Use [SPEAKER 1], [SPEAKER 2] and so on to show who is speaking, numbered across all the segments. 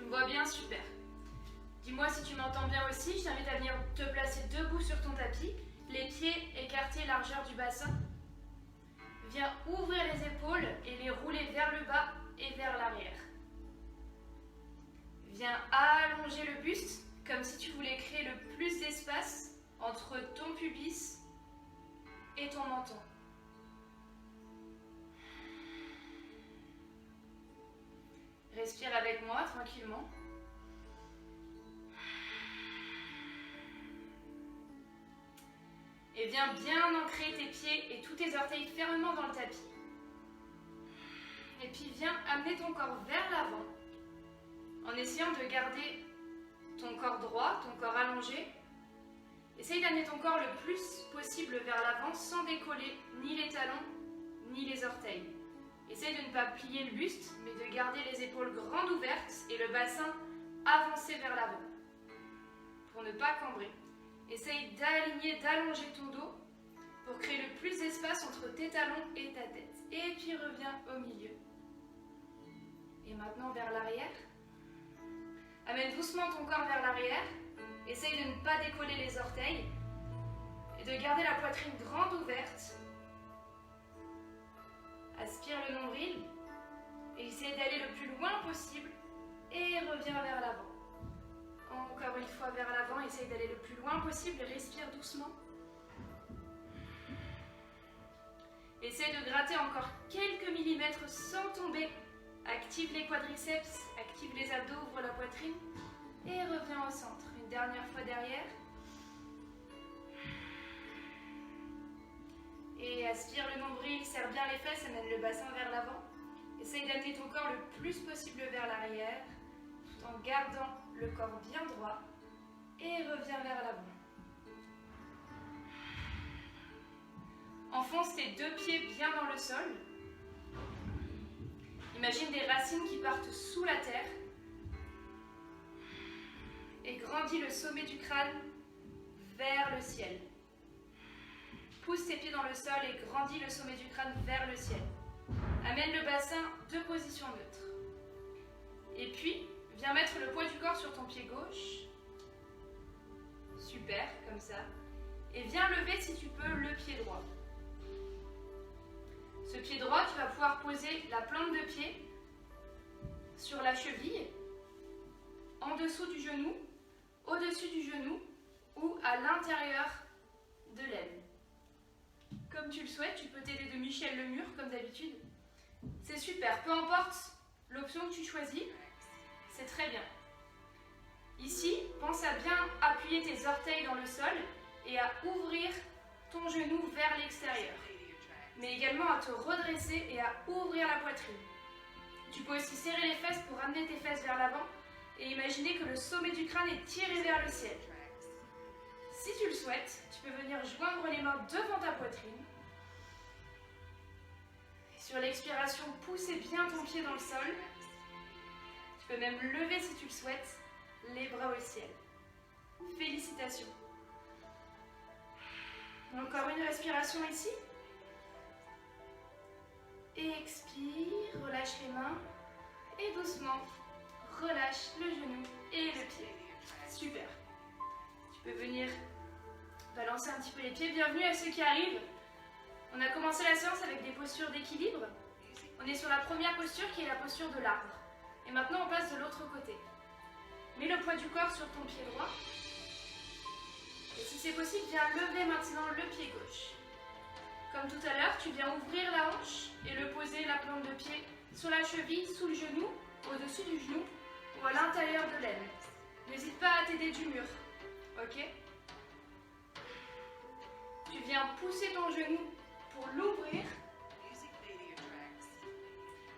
[SPEAKER 1] me vois bien, super. Dis-moi si tu m'entends bien aussi, je t'invite à venir te placer debout sur ton tapis, les pieds écartés largeur du bassin. Viens ouvrir les épaules et les rouler vers le bas et vers l'arrière. Viens allonger le buste, comme si tu voulais créer le plus d'espace entre ton pubis et ton menton. Respire avec moi tranquillement. Et viens bien ancrer tes pieds et tous tes orteils fermement dans le tapis. Et puis viens amener ton corps vers l'avant en essayant de garder ton corps droit, ton corps allongé. Essaye d'amener ton corps le plus possible vers l'avant sans décoller ni les talons ni les orteils. Essaye de ne pas plier le buste, mais de garder les épaules grandes ouvertes et le bassin avancé vers l'avant pour ne pas cambrer. Essaye d'aligner, d'allonger ton dos pour créer le plus d'espace entre tes talons et ta tête. Et puis reviens au milieu. Et maintenant vers l'arrière. Amène doucement ton corps vers l'arrière. Essaye de ne pas décoller les orteils et de garder la poitrine grande ouverte. Aspire le nombril et essaye d'aller le plus loin possible et reviens vers l'avant. Encore une fois vers l'avant, essaye d'aller le plus loin possible et respire doucement. Essaye de gratter encore quelques millimètres sans tomber. Active les quadriceps, active les abdos, ouvre la poitrine et reviens au centre. Une dernière fois derrière. Et aspire le nombril, serre bien les fesses, amène le bassin vers l'avant. Essaye d'amener ton corps le plus possible vers l'arrière, tout en gardant le corps bien droit. Et reviens vers l'avant. Enfonce tes deux pieds bien dans le sol. Imagine des racines qui partent sous la terre. Et grandis le sommet du crâne vers le ciel. Pousse tes pieds dans le sol et grandis le sommet du crâne vers le ciel. Amène le bassin de position neutre. Et puis, viens mettre le poids du corps sur ton pied gauche. Super, comme ça. Et viens lever, si tu peux, le pied droit. Ce pied droit, tu vas pouvoir poser la plante de pied sur la cheville, en dessous du genou, au-dessus du genou ou à l'intérieur de l'aine. Comme tu le souhaites, tu peux t'aider de Michel Lemur, comme d'habitude. C'est super, peu importe l'option que tu choisis, c'est très bien. Ici, pense à bien appuyer tes orteils dans le sol et à ouvrir ton genou vers l'extérieur. Mais également à te redresser et à ouvrir la poitrine. Tu peux aussi serrer les fesses pour amener tes fesses vers l'avant et imaginer que le sommet du crâne est tiré vers le ciel. Si tu le souhaites, tu peux venir joindre les mains devant ta poitrine. Et sur l'expiration, poussez bien ton pied dans le sol. Tu peux même lever si tu le souhaites, les bras au ciel. Félicitations. Encore une respiration ici. Expire, relâche les mains et doucement relâche le genou et le pied. Super. Tu peux venir balancer un petit peu les pieds. Bienvenue à ceux qui arrivent. On a commencé la séance avec des postures d'équilibre. On est sur la première posture qui est la posture de l'arbre. Et maintenant on passe de l'autre côté. Mets le poids du corps sur ton pied droit. Et si c'est possible, viens lever maintenant le pied gauche. Comme tout à l'heure, tu viens ouvrir la hanche et le poser, la plante de pied, sur la cheville, sous le genou, au-dessus du genou ou à l'intérieur de l'aine. N'hésite pas à t'aider du mur, ok? Tu viens pousser ton genou pour l'ouvrir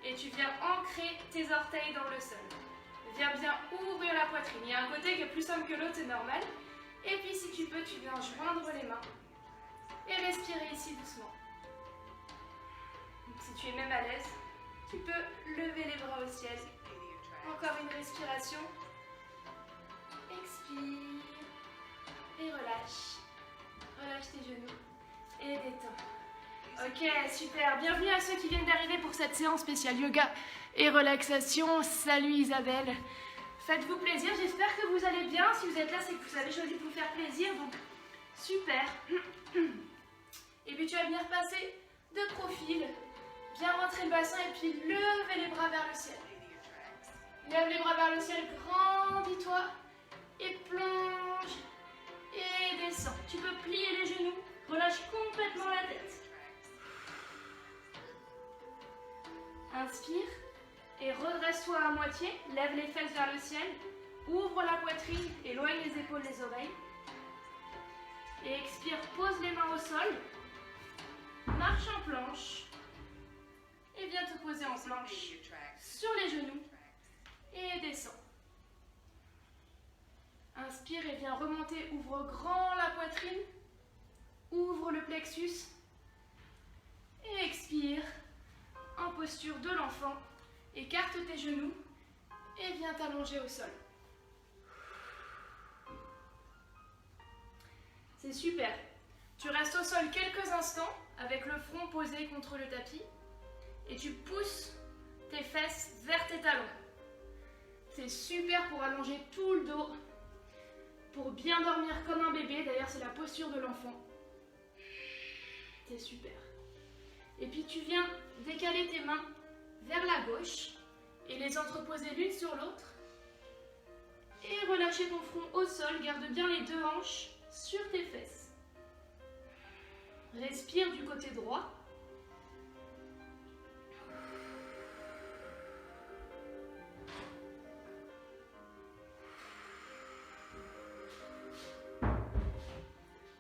[SPEAKER 1] et tu viens ancrer tes orteils dans le sol. Viens bien ouvrir la poitrine. Il y a un côté qui est plus simple que l'autre, c'est normal. Et puis si tu peux, tu viens joindre les mains. Et respirer ici doucement. Si tu es même à l'aise, tu peux lever les bras au ciel. Encore une respiration. Expire. Et relâche. Relâche tes genoux. Et détends. Ok, super. Bienvenue à ceux qui viennent d'arriver pour cette séance spéciale yoga et relaxation. Salut Isabelle. Faites-vous plaisir, j'espère que vous allez bien. Si vous êtes là, c'est que vous avez choisi de vous faire plaisir, donc super. Et puis tu vas venir passer de profil, bien rentrer le bassin et puis lever les bras vers le ciel. Lève les bras vers le ciel, grandis-toi et plonge et descends. Tu peux plier les genoux, relâche complètement la tête. Inspire et redresse-toi à moitié, lève les fesses vers le ciel, ouvre la poitrine, éloigne les épaules des oreilles. Et expire, pose les mains au sol, marche en planche et viens te poser en planche sur les genoux et descends. Inspire et viens remonter, ouvre grand la poitrine, ouvre le plexus et expire en posture de l'enfant. Écarte tes genoux et viens t'allonger au sol. C'est super. Tu restes au sol quelques instants avec le front posé contre le tapis et tu pousses tes fesses vers tes talons. C'est super pour allonger tout le dos, pour bien dormir comme un bébé. D'ailleurs, c'est la posture de l'enfant. C'est super. Et puis tu viens décaler tes mains vers la gauche et les entreposer l'une sur l'autre. Et relâcher ton front au sol, garde bien les deux hanches sur tes fesses. Respire du côté droit.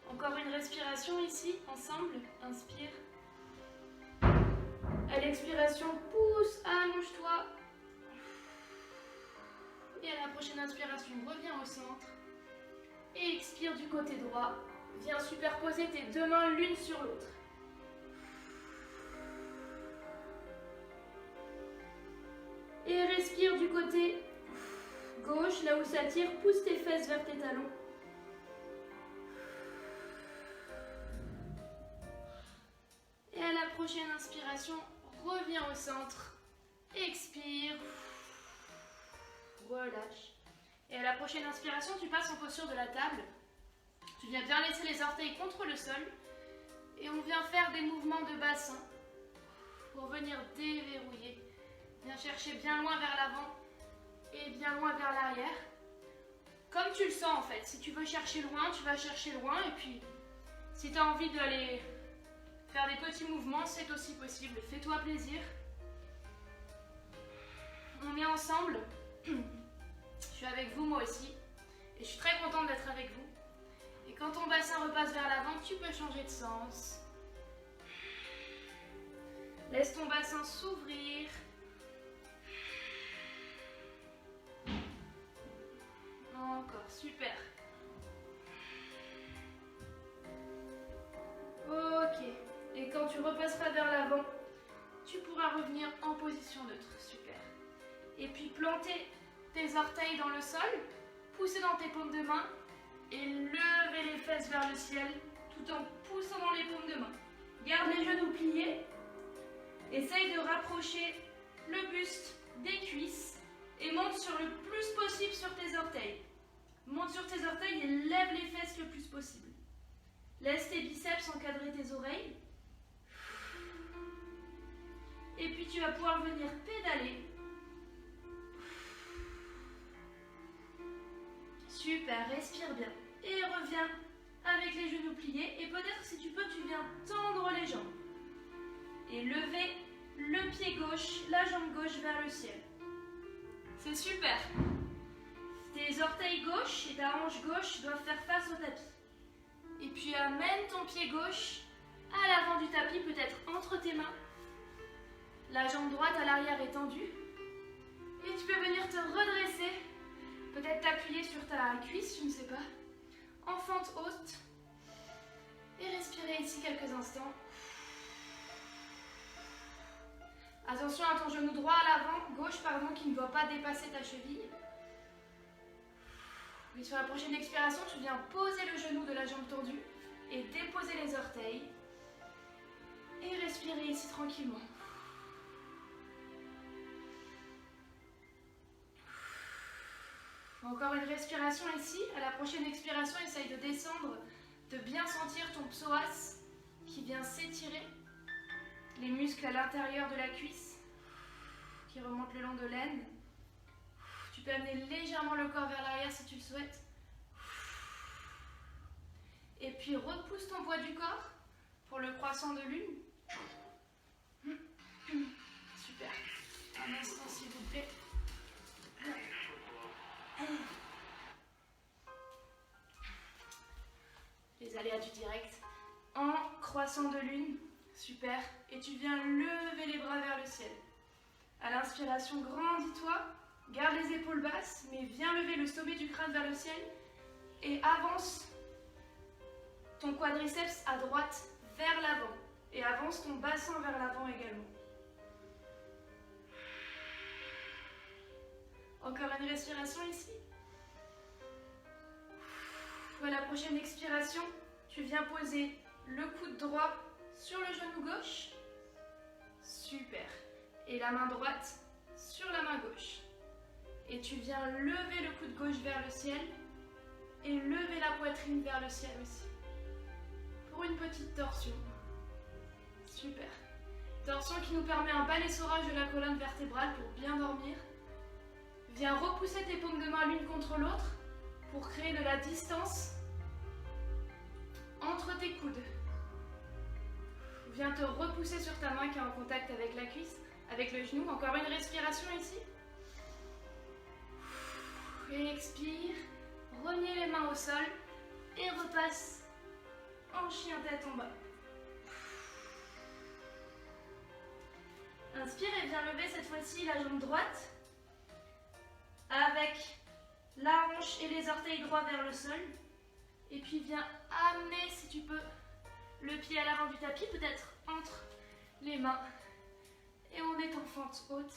[SPEAKER 1] Encore une respiration ici, ensemble. Inspire. À l'expiration, pousse, allonge-toi. Et à la prochaine inspiration, reviens au centre. Et expire du côté droit. Viens superposer tes deux mains l'une sur l'autre. Et respire du côté gauche, là où ça tire. Pousse tes fesses vers tes talons. Et à la prochaine inspiration, reviens au centre. Expire. Relâche. Et à la prochaine inspiration, tu passes en posture de la table. Tu viens bien laisser les orteils contre le sol. Et on vient faire des mouvements de bassin pour venir déverrouiller. Viens chercher bien loin vers l'avant et bien loin vers l'arrière. Comme tu le sens en fait. Si tu veux chercher loin, tu vas chercher loin. Et puis, si tu as envie d'aller faire des petits mouvements, c'est aussi possible. Fais-toi plaisir. On est ensemble. Je suis avec vous, moi aussi. Et je suis très contente d'être avec vous. Et quand ton bassin repasse vers l'avant, tu peux changer de sens. Laisse ton bassin s'ouvrir. Encore, super. Ok. Et quand tu repasseras vers l'avant, tu pourras revenir en position neutre. Super. Et puis planter tes orteils dans le sol, pousser dans tes paumes de main et lever les fesses vers le ciel tout en poussant dans les paumes de main. Garde les genoux pliés. Essaye de rapprocher le buste des cuisses et monte sur le plus possible sur tes orteils. Monte sur tes orteils et lève les fesses le plus possible. Laisse tes biceps encadrer tes oreilles. Et puis tu vas pouvoir venir pédaler. Super, respire bien. Et reviens avec les genoux pliés. Et peut-être si tu peux, tu viens tendre les jambes. Et lever le pied gauche, la jambe gauche vers le ciel. C'est super. Tes orteils gauche et ta hanche gauche doivent faire face au tapis. Et puis amène ton pied gauche à l'avant du tapis, peut-être entre tes mains. La jambe droite à l'arrière est tendue. Et tu peux venir te redresser. Peut-être t'appuyer sur ta cuisse, je ne sais pas. En fente haute. Et respirer ici quelques instants. Attention à ton genou droit à l'avant, gauche pardon, qui ne doit pas dépasser ta cheville. Puis sur la prochaine expiration, tu viens poser le genou de la jambe tendue et déposer les orteils. Et respirer ici tranquillement. Encore une respiration ici. À la prochaine expiration, essaye de descendre, de bien sentir ton psoas qui vient s'étirer. Les muscles à l'intérieur de la cuisse qui remontent le long de l'aine. Tu peux amener légèrement le corps vers l'arrière si tu le souhaites. Et puis repousse ton poids du corps pour le croissant de lune. Super. Un instant s'il vous plaît. Les aléas du direct. En croissant de lune. Super. Et tu viens lever les bras vers le ciel. À l'inspiration, grandis-toi. Garde les épaules basses, mais viens lever le sommet du crâne vers le ciel. Et avance ton quadriceps à droite vers l'avant. Et avance ton bassin vers l'avant également. Encore une respiration ici. À la prochaine expiration, tu viens poser le coude droit sur le genou gauche. Super. Et la main droite sur la main gauche. Et tu viens lever le coude gauche vers le ciel. Et lever la poitrine vers le ciel aussi. Pour une petite torsion. Super. Torsion qui nous permet un bel essorage de la colonne vertébrale pour bien dormir. Viens repousser tes paumes de main l'une contre l'autre pour créer de la distance entre tes coudes. Viens te repousser sur ta main qui est en contact avec la cuisse, avec le genou. Encore une respiration ici. Et expire. Remets les mains au sol et repasse en chien tête en bas. Inspire et viens lever cette fois-ci la jambe droite avec la hanche et les orteils droits vers le sol. Et puis viens amener, si tu peux, le pied à l'avant du tapis, peut-être entre les mains. Et on est en fente haute.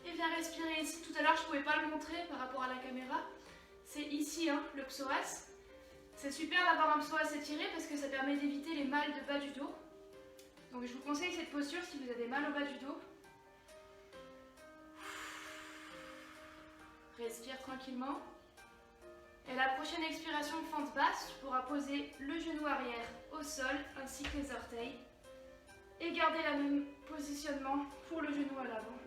[SPEAKER 1] Et viens respirer ici. Tout à l'heure, je ne pouvais pas le montrer par rapport à la caméra. C'est ici, hein, le psoas. C'est super d'avoir un psoas étiré parce que ça permet d'éviter les mal de bas du dos. Donc je vous conseille cette posture si vous avez mal au bas du dos. Respire tranquillement. Et à la prochaine expiration, fente basse, tu pourras poser le genou arrière au sol ainsi que les orteils. Et garder le même positionnement pour le genou à l'avant.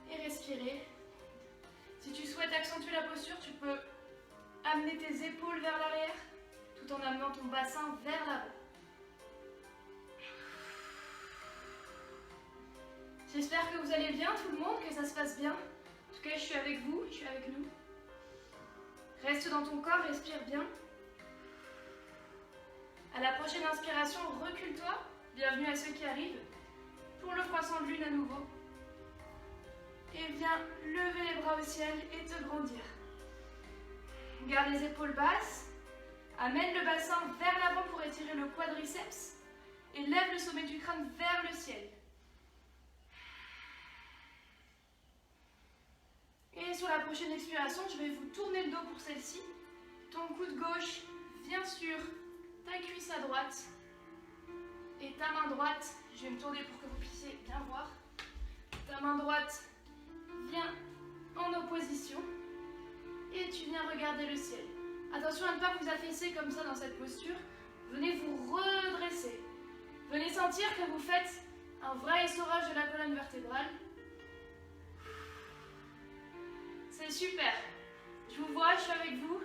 [SPEAKER 1] Et respirer. Si tu souhaites accentuer la posture, tu peux amener tes épaules vers l'arrière tout en amenant ton bassin vers l'avant. J'espère que vous allez bien tout le monde, que ça se passe bien. En tout cas, je suis avec vous, je suis avec nous. Reste dans ton corps, respire bien. À la prochaine inspiration, recule-toi. Bienvenue à ceux qui arrivent. Pour le croissant de lune à nouveau. Et viens lever les bras au ciel et te grandir. Garde les épaules basses. Amène le bassin vers l'avant pour étirer le quadriceps. Et lève le sommet du crâne vers le ciel. Et sur la prochaine expiration, je vais vous tourner le dos pour celle-ci. Ton coude gauche vient sur ta cuisse à droite. Et ta main droite, je vais me tourner pour que vous puissiez bien voir. Ta main droite vient en opposition. Et tu viens regarder le ciel. Attention à ne pas vous affaisser comme ça dans cette posture. Venez vous redresser. Venez sentir que vous faites un vrai essorage de la colonne vertébrale. C'est super. Je vous vois, je suis avec vous.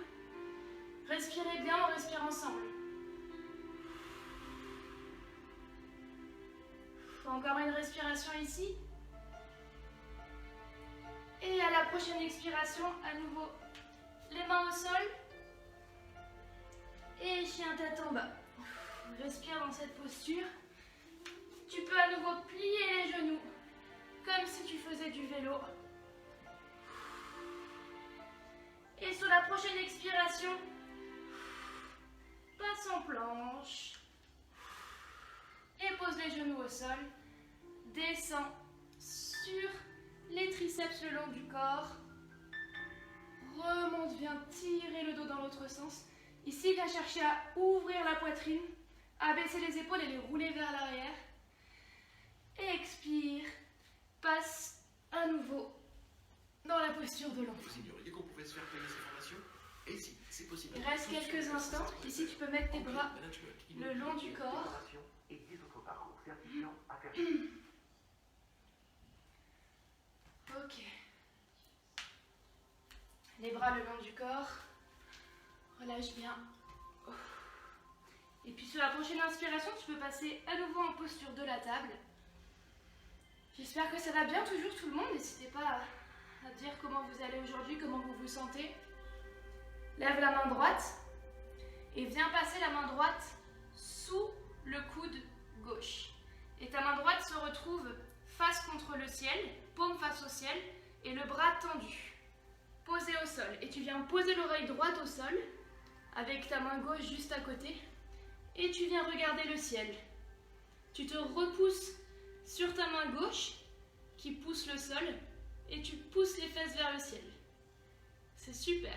[SPEAKER 1] Respirez bien, on respire ensemble. Encore une respiration ici. Et à la prochaine expiration, à nouveau, les mains au sol. Et chien tête en bas. Respire dans cette posture. Tu peux à nouveau plier les genoux, comme si tu faisais du vélo. Et sur la prochaine expiration, passe en planche. Et pose les genoux au sol. Descends sur les triceps le long du corps. Remonte, viens tirer le dos dans l'autre sens. Ici, viens chercher à ouvrir la poitrine, abaisser les épaules et les rouler vers l'arrière. Et expire. Passe à nouveau dans la posture posture de l'enfant.
[SPEAKER 2] Vous ignoriez qu'on pouvait se faire payer ces formations? Et si, c'est possible.
[SPEAKER 1] Il reste quelques instants. Ici, tu peux mettre tes bras le long du corps.
[SPEAKER 2] Et 10 autres parcours certifiants à faire.
[SPEAKER 1] Ok. Les bras le long du corps. Relâche bien. Et puis sur la prochaine inspiration, tu peux passer à nouveau en posture de la table. J'espère que ça va bien toujours tout le monde. N'hésitez pas à dire comment vous allez aujourd'hui, comment vous vous sentez. Lève la main droite et viens passer la main droite sous le coude gauche. Et ta main droite se retrouve face contre le ciel, paume face au ciel et le bras tendu, posé au sol. Et tu viens poser l'oreille droite au sol avec ta main gauche juste à côté et tu viens regarder le ciel. Tu te repousses sur ta main gauche qui pousse le sol et tu pousses les fesses vers le ciel. C'est super.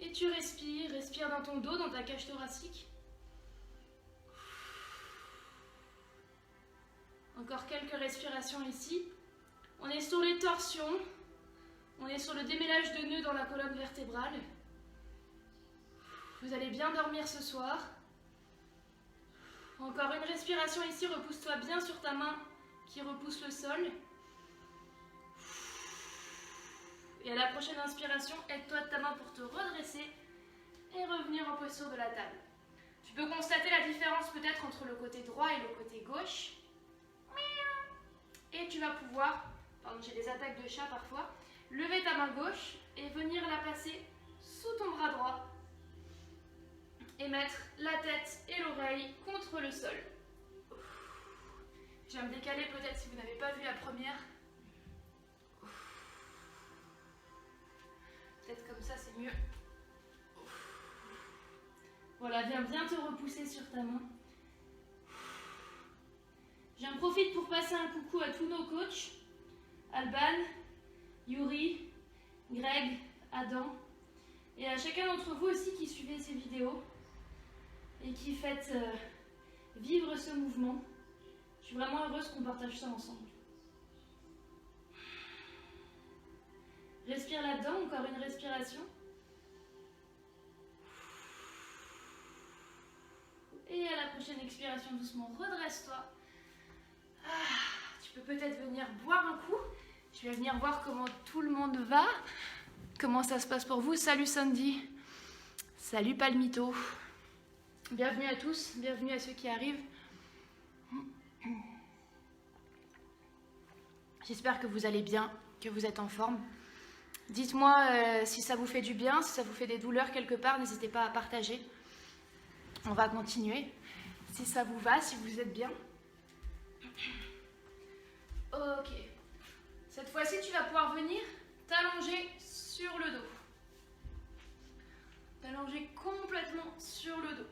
[SPEAKER 1] Et tu respires, respire dans ton dos, dans ta cage thoracique. Encore quelques respirations ici. On est sur les torsions. On est sur le démêlage de nœuds dans la colonne vertébrale. Vous allez bien dormir ce soir. Encore une respiration ici. Repousse-toi bien sur ta main qui repousse le sol. Et à la prochaine inspiration, aide-toi de ta main pour te redresser et revenir en posture de la table. Tu peux constater la différence peut-être entre le côté droit et le côté gauche. Et tu vas pouvoir, pardon, j'ai des attaques de chat parfois, lever ta main gauche et venir la passer sous ton bras droit et mettre la tête et l'oreille contre le sol. Je vais me décaler peut-être si vous n'avez pas vu la première. Peut-être comme ça c'est mieux. Voilà, viens bien te repousser sur ta main. J'en profite pour passer un coucou à tous nos coachs. Alban, Yuri, Greg, Adam. Et à chacun d'entre vous aussi qui suivez ces vidéos et qui faites vivre ce mouvement. Je suis vraiment heureuse qu'on partage ça ensemble. Respire là-dedans, encore une respiration. Et à la prochaine expiration, doucement, redresse-toi. Tu peux peut-être venir boire un coup. Je vais venir voir comment tout le monde va. Comment ça se passe pour vous. Salut Sandy. Salut Palmito. Bienvenue à tous, bienvenue à ceux qui arrivent. J'espère que vous allez bien, que vous êtes en forme. Dites-moi si ça vous fait du bien, si ça vous fait des douleurs quelque part, n'hésitez pas à partager. On va continuer. Si ça vous va, si vous êtes bien. Ok. Cette fois-ci, tu vas pouvoir venir t'allonger sur le dos. T'allonger complètement sur le dos.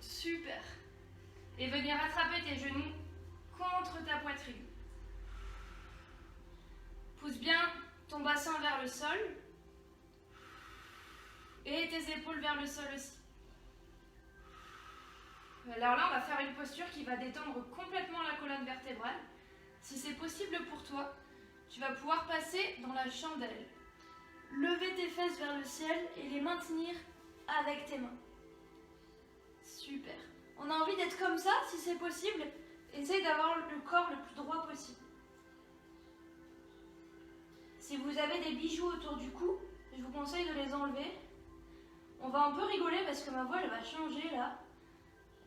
[SPEAKER 1] Super. Et venir attraper tes genoux contre ta poitrine. Pousse bien ton bassin vers le sol. Et tes épaules vers le sol aussi. Alors là, on va faire une posture qui va détendre complètement la colonne vertébrale. Si c'est possible pour toi, tu vas pouvoir passer dans la chandelle. Lever tes fesses vers le ciel et les maintenir avec tes mains. Super. On a envie d'être comme ça, si c'est possible. Essaye d'avoir le corps le plus droit possible. Si vous avez des bijoux autour du cou, je vous conseille de les enlever. On va un peu rigoler parce que ma voix, elle va changer là.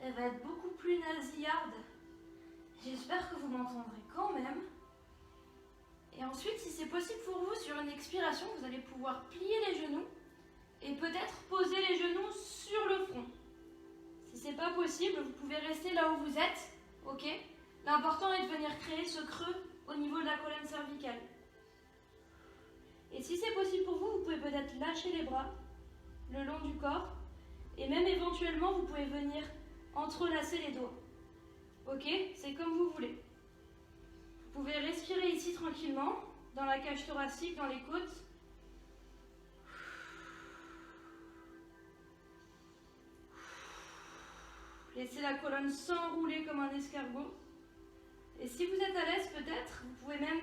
[SPEAKER 1] Elle va être beaucoup plus nasillarde. J'espère que vous m'entendrez quand même. Et ensuite, si c'est possible pour vous, sur une expiration, vous allez pouvoir plier les genoux et peut-être poser les genoux sur le front. Si c'est pas possible, vous pouvez rester là où vous êtes, ok? L'important est de venir créer ce creux au niveau de la colonne cervicale. Et si c'est possible pour vous, vous pouvez peut-être lâcher les bras le long du corps et même éventuellement, vous pouvez venir entrelacer les doigts. Ok? C'est comme vous voulez. Vous pouvez respirer ici tranquillement, dans la cage thoracique, dans les côtes. Laissez la colonne s'enrouler comme un escargot. Et si vous êtes à l'aise, peut-être, vous pouvez même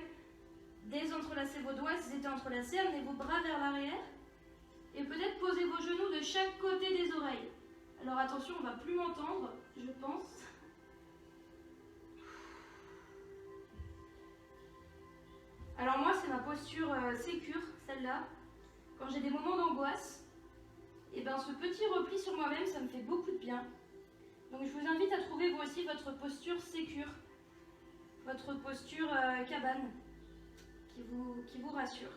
[SPEAKER 1] désentrelacez vos doigts si c'était entrelacé, amenez vos bras vers l'arrière et peut-être posez vos genoux de chaque côté des oreilles. Alors attention, on ne va plus m'entendre, je pense. Alors moi, c'est ma posture sécure, celle-là. Quand j'ai des moments d'angoisse, et ben ce petit repli sur moi-même, ça me fait beaucoup de bien. Donc je vous invite à trouver vous aussi votre posture sécure, votre posture cabane, qui vous rassure.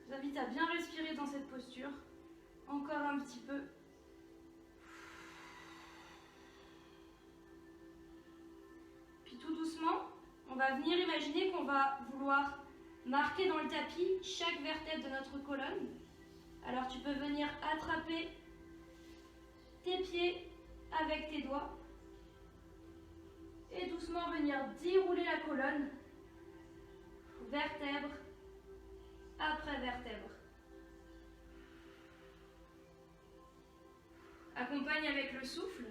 [SPEAKER 1] Je vous invite à bien respirer dans cette posture. Encore un petit peu. Puis tout doucement, on va venir imaginer qu'on va vouloir marquer dans le tapis chaque vertèbre de notre colonne. Alors tu peux venir attraper tes pieds avec tes doigts et doucement venir dérouler la colonne, vertèbre après vertèbre. Accompagne avec le souffle.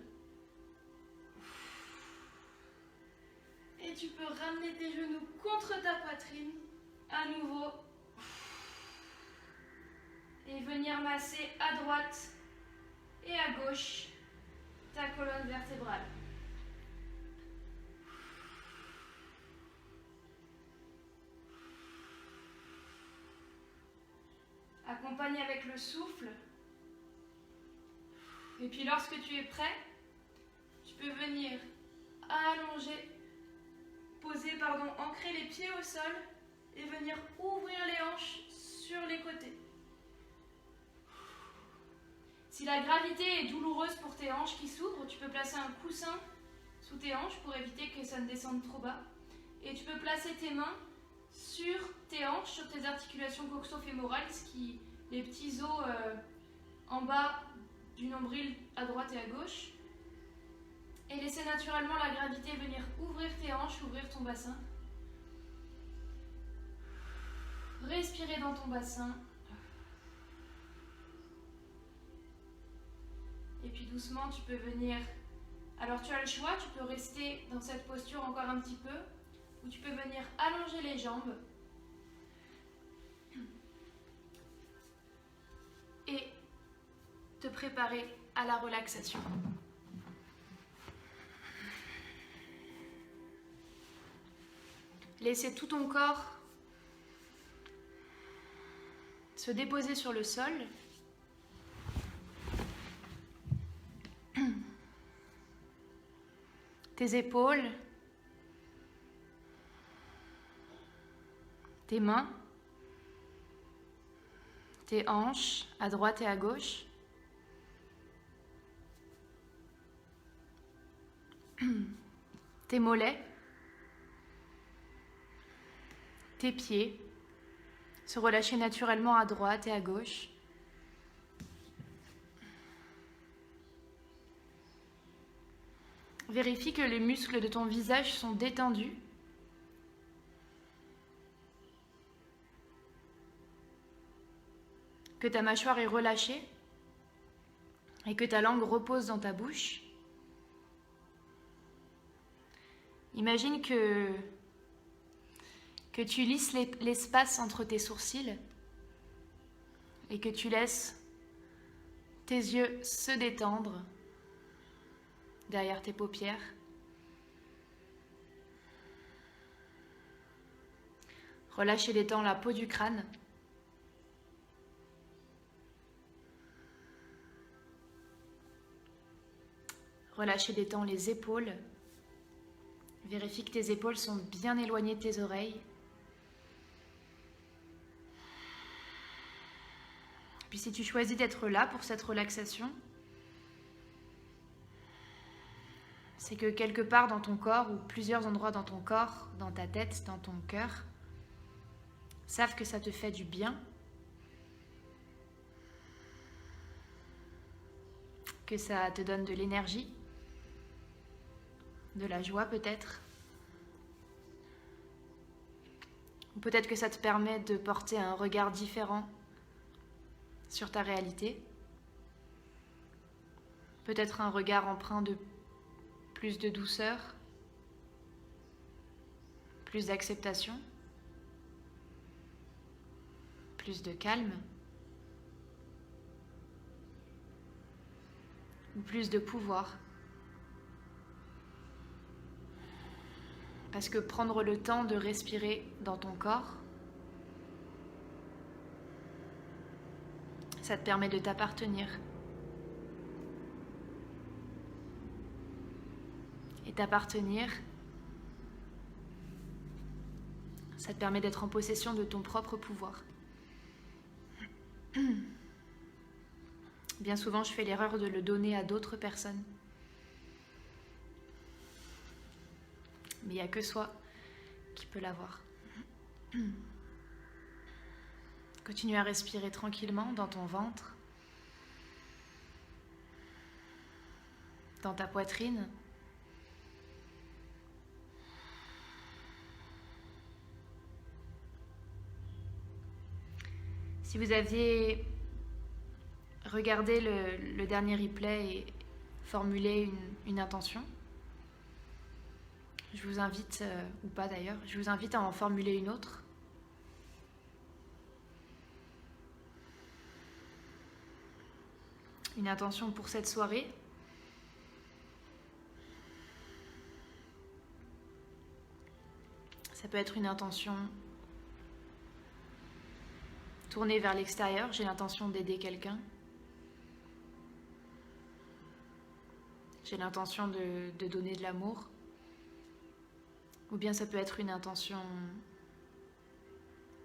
[SPEAKER 1] Et tu peux ramener tes genoux contre ta poitrine, à nouveau. Et venir masser à droite et à gauche ta colonne vertébrale. Accompagne avec le souffle. Et puis lorsque tu es prêt, tu peux venir allonger, ancrer les pieds au sol et venir ouvrir les hanches sur les côtés. Si la gravité est douloureuse pour tes hanches qui s'ouvrent, tu peux placer un coussin sous tes hanches pour éviter que ça ne descende trop bas. Et tu peux placer tes mains sur tes hanches, sur tes articulations coxo-fémorales, les petits os en bas du nombril à droite et à gauche. Et laisser naturellement la gravité venir ouvrir tes hanches, ouvrir ton bassin. Respirer dans ton bassin. Et puis doucement, tu peux venir... Alors tu as le choix, tu peux rester dans cette posture encore un petit peu, ou tu peux venir allonger les jambes. Et te préparer à la relaxation. Laissez tout ton corps se déposer sur le sol. Tes épaules, tes mains, tes hanches à droite et à gauche. Tes mollets, tes pieds, se relâcher naturellement à droite et à gauche. Vérifie que les muscles de ton visage sont détendus. Que ta mâchoire est relâchée et que ta langue repose dans ta bouche. Imagine que tu lisses l'espace entre tes sourcils et que tu laisses tes yeux se détendre derrière tes paupières. Relâche et détends la peau du crâne. Relâche et détends les épaules. Vérifie que tes épaules sont bien éloignées de tes oreilles. Puis si tu choisis d'être là pour cette relaxation, c'est que quelque part dans ton corps, ou plusieurs endroits dans ton corps, dans ta tête, dans ton cœur, savent que ça te fait du bien, que ça te donne de l'énergie, de la joie peut-être, ou peut-être que ça te permet de porter un regard différent sur ta réalité, peut-être un regard empreint de plus de douceur, plus d'acceptation.
[SPEAKER 3] plus de calme ou plus de pouvoir. Parce que prendre le temps de respirer dans ton corps, ça te permet de t'appartenir. Et t'appartenir, ça te permet d'être en possession de ton propre pouvoir. Bien souvent, je fais l'erreur de le donner à d'autres personnes. Mais il n'y a que soi qui peut l'avoir. Continue à respirer tranquillement dans ton ventre, dans ta poitrine. Si vous aviez regardé le dernier replay et formulé une intention, je vous invite, ou pas d'ailleurs, je vous invite à en formuler une autre. Une intention pour cette soirée. Ça peut être une intention tournée vers l'extérieur. J'ai l'intention d'aider quelqu'un. J'ai l'intention de donner de l'amour. Ou bien ça peut être une intention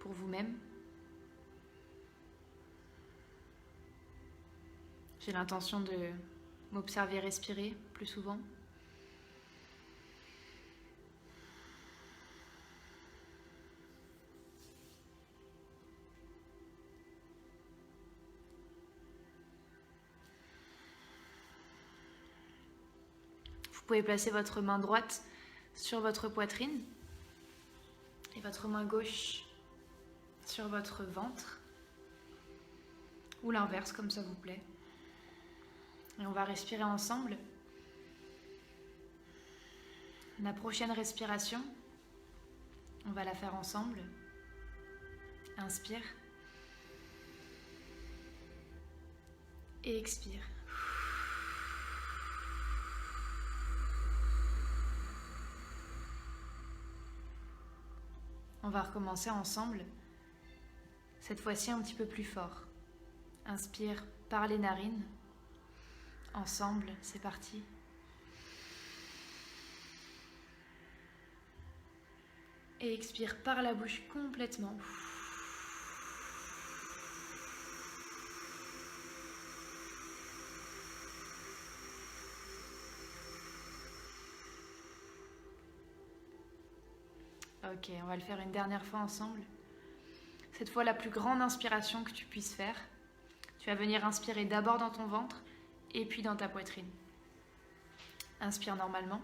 [SPEAKER 3] pour vous-même. J'ai l'intention de m'observer respirer plus souvent. Vous pouvez placer votre main droite sur votre poitrine et votre main gauche sur votre ventre, ou l'inverse, comme ça vous plaît. Et on va respirer ensemble. La prochaine respiration, on va la faire ensemble. Inspire. Et expire. On va recommencer ensemble, cette fois-ci un petit peu plus fort. Inspire par les narines. Ensemble, c'est parti. Et expire par la bouche complètement. Ok, on va le faire une dernière fois ensemble. Cette fois, la plus grande inspiration que tu puisses faire. Tu vas venir inspirer d'abord dans ton ventre et puis dans ta poitrine. Inspire normalement.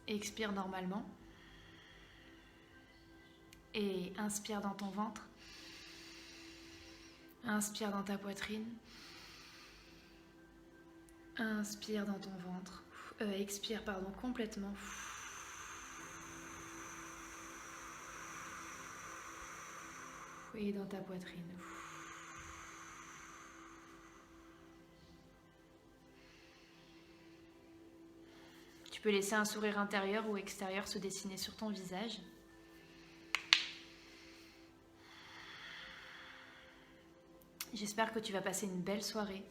[SPEAKER 3] Expire normalement. Et inspire dans ton ventre. Inspire dans ta poitrine. Inspire dans ton ventre. Expire, pardon, complètement. Et dans ta poitrine. Tu peux laisser un sourire intérieur ou extérieur se dessiner sur ton visage. J'espère que tu vas passer une belle soirée.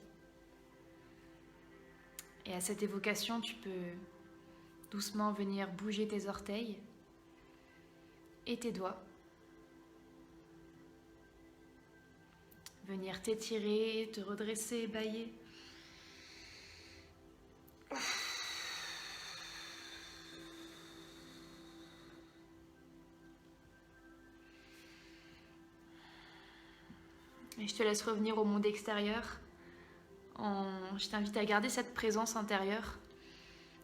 [SPEAKER 3] Et à cette évocation, tu peux doucement venir bouger tes orteils et tes doigts. Venir t'étirer, te redresser, bâiller. Et je te laisse revenir au monde extérieur. Je t'invite à garder cette présence intérieure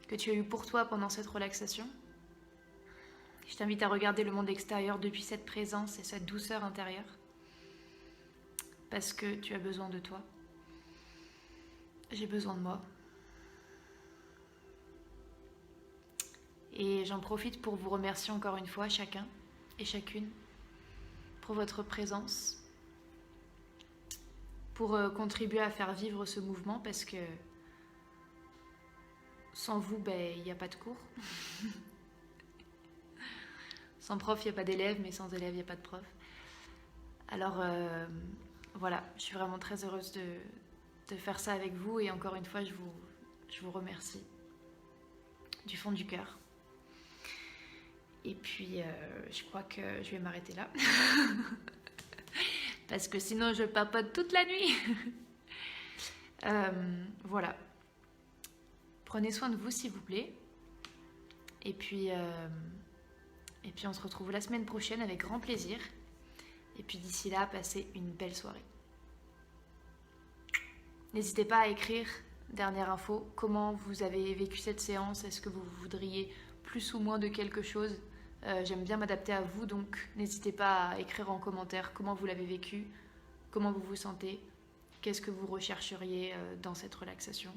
[SPEAKER 3] que tu as eue pour toi pendant cette relaxation. Je t'invite à regarder le monde extérieur depuis cette présence et cette douceur intérieure. Parce que tu as besoin de toi. J'ai besoin de moi. Et j'en profite pour vous remercier encore une fois, chacun et chacune, pour votre présence, pour contribuer à faire vivre ce mouvement, parce que sans vous, il n'y a pas de cours. Sans prof, il n'y a pas d'élèves, mais sans élèves, il n'y a pas de prof. Alors voilà, je suis vraiment très heureuse de faire ça avec vous, et encore une fois, je vous remercie du fond du cœur. Et puis, je crois que je vais m'arrêter là. Parce que sinon, je papote toute la nuit. Voilà. Prenez soin de vous, s'il vous plaît. Et puis, on se retrouve la semaine prochaine avec grand plaisir. Et puis, d'ici là, passez une belle soirée. N'hésitez pas à écrire, dernière info, comment vous avez vécu cette séance. Est-ce que vous voudriez plus ou moins de quelque chose? J'aime bien m'adapter à vous, donc n'hésitez pas à écrire en commentaire comment vous l'avez vécu, comment vous vous sentez, qu'est-ce que vous rechercheriez dans cette relaxation,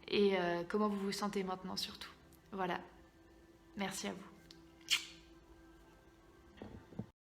[SPEAKER 3] et comment vous vous sentez maintenant surtout. Voilà, merci à vous.